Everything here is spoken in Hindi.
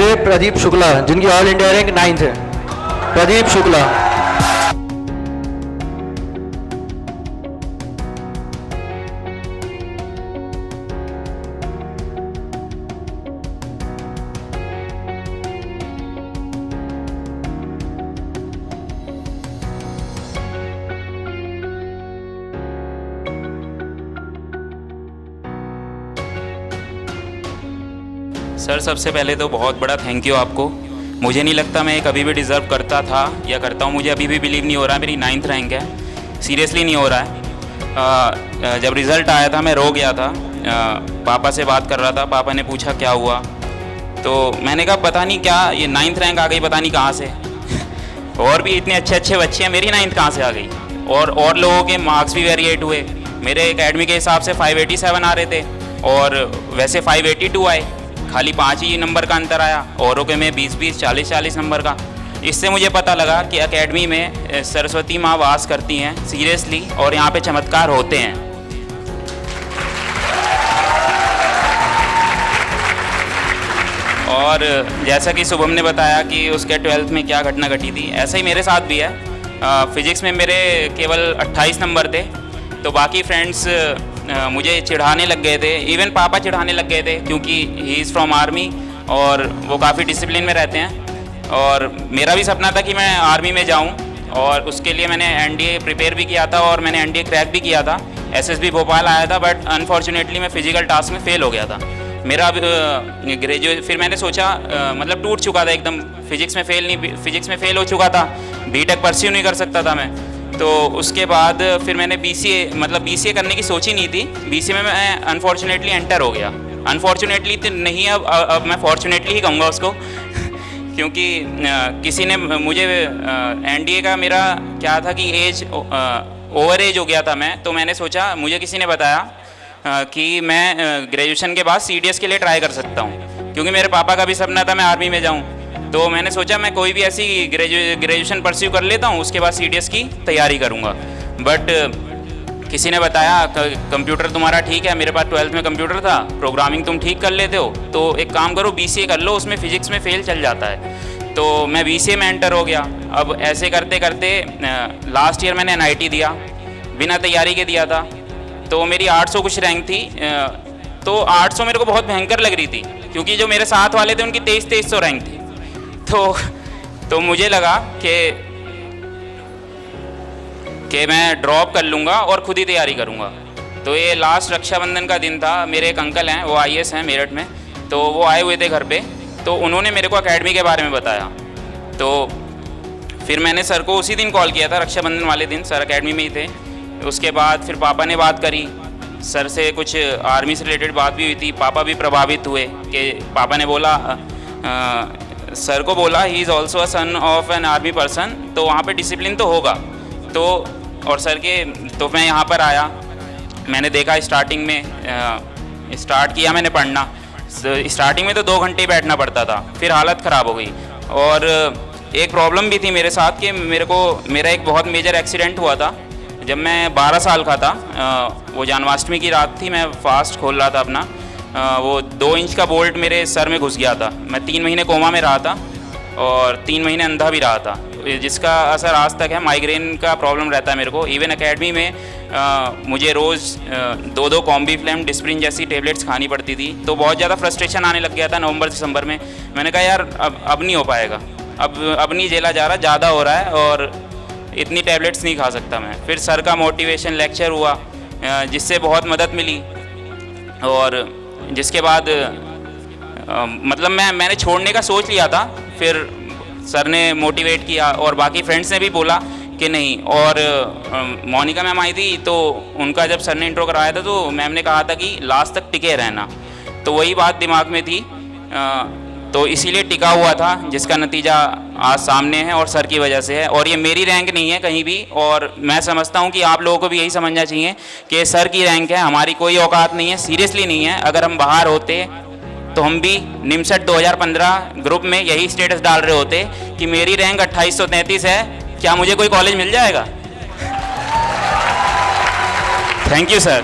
हुए प्रदीप शुक्ला, जिनकी ऑल इंडिया रैंक 9th है। प्रदीप शुक्ला। सर सबसे पहले तो बहुत बड़ा थैंक यू आपको। मुझे नहीं लगता मैं कभी भी डिज़र्व करता था या करता हूँ। मुझे अभी भी बिलीव नहीं हो रहा है मेरी 9th रैंक है, सीरियसली नहीं हो रहा है। जब रिज़ल्ट आया था मैं रो गया था। पापा से बात कर रहा था, पापा ने पूछा क्या हुआ, तो मैंने कहा पता नहीं क्या ये 9th रैंक आ गई, पता नहीं कहाँ से। और भी इतने अच्छे अच्छे बच्चे हैं, मेरी 9th कहाँ से आ गई। और लोगों के मार्क्स भी वेरिएट हुए। मेरे एकेडमी के हिसाब से 587 आ रहे थे और वैसे 582 आए, खाली 5 ही नंबर का अंतर आया। औरों के में 20-20, 40-40 नंबर का। इससे मुझे पता लगा कि एकेडमी में सरस्वती माँ वास करती हैं सीरियसली, और यहाँ पे चमत्कार होते हैं। और जैसा कि शुभम ने बताया कि उसके 12th में क्या घटना घटी थी, ऐसा ही मेरे साथ भी है। फिजिक्स में मेरे केवल 28 नंबर थे, तो बाकी फ्रेंड्स मुझे चिढ़ाने लग गए थे। इवन पापा चिढ़ाने लग गए थे क्योंकि ही इज़ फ्रॉम आर्मी और वो काफ़ी डिसिप्लिन में रहते हैं। और मेरा भी सपना था कि मैं आर्मी में जाऊं, और उसके लिए मैंने एनडीए प्रिपेयर भी किया था और मैंने एनडीए क्रैक भी किया था। एसएसबी भोपाल आया था, बट अनफॉर्चुनेटली मैं फिजिकल टास्क में फ़ेल हो गया था। मेरा ग्रेजुएट फिर मैंने सोचा मतलब टूट चुका था एकदम। फिजिक्स में फ़ेल हो चुका था, बीटेक परस्यू नहीं कर सकता था मैं। तो उसके बाद फिर मैंने बीसीए करने की सोची नहीं थी। बीसीए में मैं अनफॉर्चुनेटली एंटर हो गया। अनफॉर्चुनेटली तो नहीं, अब मैं फॉर्चुनेटली ही कहूँगा उसको क्योंकि किसी ने मुझे एनडीए का मेरा क्या था कि एज ओवर एज हो गया था मैं। तो मैंने सोचा, मुझे किसी ने बताया कि मैं ग्रेजुएशन के बाद सीडीएस के लिए ट्राई कर सकता हूँ, क्योंकि मेरे पापा का भी सपना था मैं आर्मी में जाऊँ। तो मैंने सोचा मैं कोई भी ऐसी ग्रेजुएशन परस्यू कर लेता हूँ, उसके बाद सीडीएस की तैयारी करूँगा। बट किसी ने बताया कंप्यूटर तुम्हारा ठीक है, मेरे पास 12th में कंप्यूटर था, प्रोग्रामिंग तुम ठीक कर लेते हो, तो एक काम करो बीसीए कर लो, उसमें फिजिक्स में फ़ेल चल जाता है। तो मैं बीसीए में एंटर हो गया। अब ऐसे करते करते लास्ट ईयर मैंने एनआईटी दिया, बिना तैयारी के दिया था। तो मेरी 800 कुछ रैंक थी। तो 800 मेरे को बहुत भयंकर लग रही थी, क्योंकि जो मेरे साथ वाले थे उनकी 2300 रैंक थी। तो मुझे लगा कि मैं ड्रॉप कर लूँगा और खुद ही तैयारी करूँगा। तो ये लास्ट रक्षाबंधन का दिन था। मेरे एक अंकल हैं, वो आईएएस हैं मेरठ में, तो वो आए हुए थे घर पे। तो उन्होंने मेरे को एकेडमी के बारे में बताया। तो फिर मैंने सर को उसी दिन कॉल किया था, रक्षाबंधन वाले दिन। सर एकेडमी में ही थे। उसके बाद फिर पापा ने बात करी, सर से कुछ आर्मी से रिलेटेड बात भी हुई थी। पापा भी प्रभावित हुए कि पापा ने बोला सर को बोला he is also a son of an army person, तो वहाँ पे डिसिप्लिन तो होगा। तो और सर के तो मैं यहाँ पर आया, मैंने देखा स्टार्टिंग में स्टार्ट किया मैंने पढ़ना। स्टार्टिंग में तो 2 घंटे बैठना पड़ता था, फिर हालत ख़राब हो गई। और एक प्रॉब्लम भी थी मेरे साथ कि मेरा एक बहुत मेजर एक्सीडेंट हुआ था जब मैं 12 साल का था। वो जन्माष्टमी की रात थी, मैं फास्ट खोल रहा था अपना। वो 2 इंच का बोल्ट मेरे सर में घुस गया था। मैं 3 महीने कोमा में रहा था और 3 महीने अंधा भी रहा था, जिसका असर आज तक है। माइग्रेन का प्रॉब्लम रहता है मेरे को। इवन एकेडमी में मुझे रोज़ 2-2 कॉम्बीफ्लेम, डिस्प्रिन जैसी टेबलेट्स खानी पड़ती थी। तो बहुत ज़्यादा फ्रस्ट्रेशन आने लग गया था नवंबर दिसंबर में। मैंने कहा यार अब नहीं हो पाएगा, अब नहीं झेला जा रहा, ज़्यादा हो रहा है और इतनी टैबलेट्स नहीं खा सकता मैं। फिर सर का मोटिवेशन लेक्चर हुआ, जिससे बहुत मदद मिली। और जिसके बाद मतलब मैंने छोड़ने का सोच लिया था। फिर सर ने मोटिवेट किया और बाकी फ्रेंड्स ने भी बोला कि नहीं। और मोनिका मैम आई थी, तो उनका जब सर ने इंट्रो कराया था तो मैम ने कहा था कि लास्ट तक टिके रहना। तो वही बात दिमाग में थी, तो इसीलिए टिका हुआ था, जिसका नतीजा आज सामने है और सर की वजह से है। और ये मेरी रैंक नहीं है कहीं भी, और मैं समझता हूँ कि आप लोगों को भी यही समझना चाहिए कि सर की रैंक है, हमारी कोई औकात नहीं है, सीरियसली नहीं है। अगर हम बाहर होते तो हम भी निमसट 2015 ग्रुप में यही स्टेटस डाल रहे होते कि मेरी रैंक 2833 है, क्या मुझे कोई कॉलेज मिल जाएगा। Thank you sir.